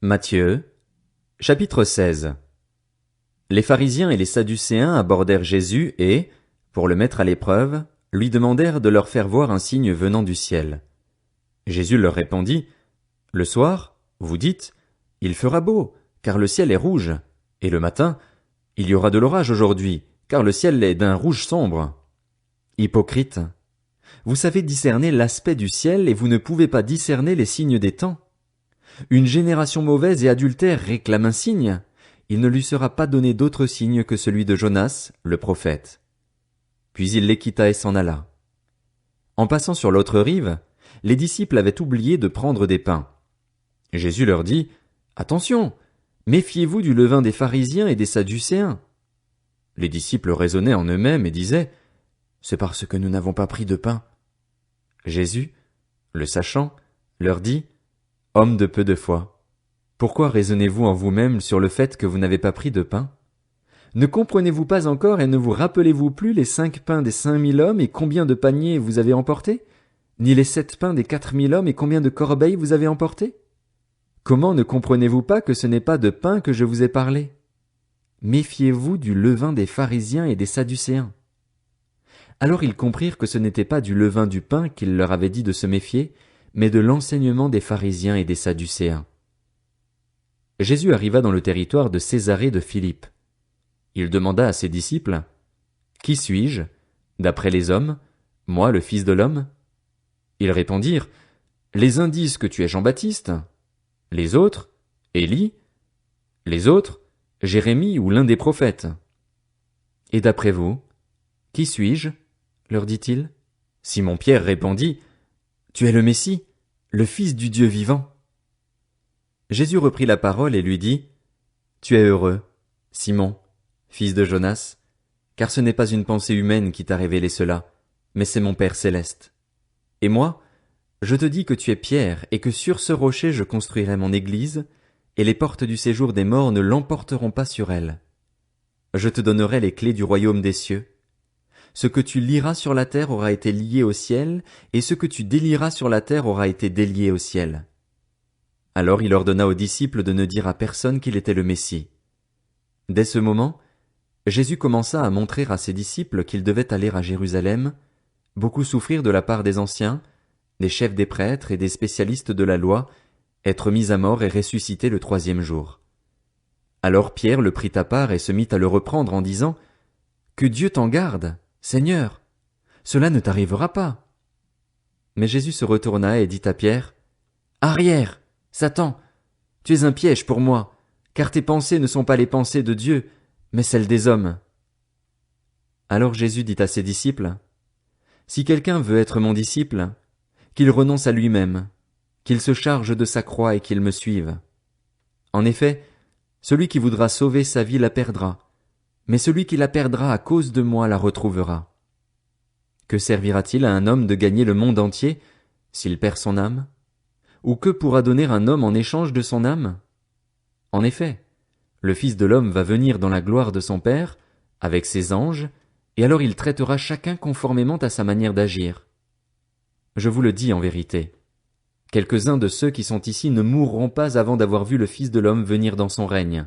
Matthieu, chapitre 16. Les pharisiens et les sadducéens abordèrent Jésus et, pour le mettre à l'épreuve, lui demandèrent de leur faire voir un signe venant du ciel. Jésus leur répondit, « Le soir, vous dites, il fera beau, car le ciel est rouge, et le matin, il y aura de l'orage aujourd'hui, car le ciel est d'un rouge sombre. Hypocrite, vous savez discerner l'aspect du ciel et vous ne pouvez pas discerner les signes des temps. Une génération mauvaise et adultère réclame un signe. Il ne lui sera pas donné d'autre signe que celui de Jonas, le prophète. » Puis il les quitta et s'en alla. En passant sur l'autre rive, les disciples avaient oublié de prendre des pains. Jésus leur dit, « Attention, méfiez-vous du levain des pharisiens et des sadducéens. » Les disciples raisonnaient en eux-mêmes et disaient, « C'est parce que nous n'avons pas pris de pain. » Jésus, le sachant, leur dit, « Hommes de peu de foi, pourquoi raisonnez-vous en vous-même sur le fait que vous n'avez pas pris de pain? Ne comprenez-vous pas encore et ne vous rappelez-vous plus les 5 pains des 5000 hommes et combien de paniers vous avez emportés? Ni les 7 pains des 4000 hommes et combien de corbeilles vous avez emportés? Comment ne comprenez-vous pas que ce n'est pas de pain que je vous ai parlé? Méfiez-vous du levain des pharisiens et des sadducéens. » Alors ils comprirent que ce n'était pas du levain du pain qu'il leur avait dit de se méfier, mais de l'enseignement des pharisiens et des sadducéens. Jésus arriva dans le territoire de Césarée de Philippe. Il demanda à ses disciples, « Qui suis-je, d'après les hommes, moi le Fils de l'homme ?» Ils répondirent, « Les uns disent que tu es Jean-Baptiste, les autres, Élie, les autres, Jérémie ou l'un des prophètes. » « Et d'après vous, qui suis-je ?» leur dit-il. Simon-Pierre répondit, « Tu es le Messie, le Fils du Dieu vivant. » Jésus reprit la parole et lui dit, « Tu es heureux, Simon, fils de Jonas, car ce n'est pas une pensée humaine qui t'a révélé cela, mais c'est mon Père céleste. Et moi, je te dis que tu es Pierre et que sur ce rocher je construirai mon église, et les portes du séjour des morts ne l'emporteront pas sur elle. Je te donnerai les clés du royaume des cieux. Ce que tu lieras sur la terre aura été lié au ciel, et ce que tu délieras sur la terre aura été délié au ciel. » Alors il ordonna aux disciples de ne dire à personne qu'il était le Messie. Dès ce moment, Jésus commença à montrer à ses disciples qu'ils devaient aller à Jérusalem, beaucoup souffrir de la part des anciens, des chefs des prêtres et des spécialistes de la loi, être mis à mort et ressusciter le 3e jour. Alors Pierre le prit à part et se mit à le reprendre en disant, « Que Dieu t'en garde, Seigneur, cela ne t'arrivera pas. » Mais Jésus se retourna et dit à Pierre, « Arrière, Satan, tu es un piège pour moi, car tes pensées ne sont pas les pensées de Dieu, mais celles des hommes. » Alors Jésus dit à ses disciples, « Si quelqu'un veut être mon disciple, qu'il renonce à lui-même, qu'il se charge de sa croix et qu'il me suive. En effet, celui qui voudra sauver sa vie la perdra, mais celui qui la perdra à cause de moi la retrouvera. Que servira-t-il à un homme de gagner le monde entier s'il perd son âme? Ou que pourra donner un homme en échange de son âme? En effet, le Fils de l'homme va venir dans la gloire de son Père, avec ses anges, et alors il traitera chacun conformément à sa manière d'agir. Je vous le dis en vérité, quelques-uns de ceux qui sont ici ne mourront pas avant d'avoir vu le Fils de l'homme venir dans son règne.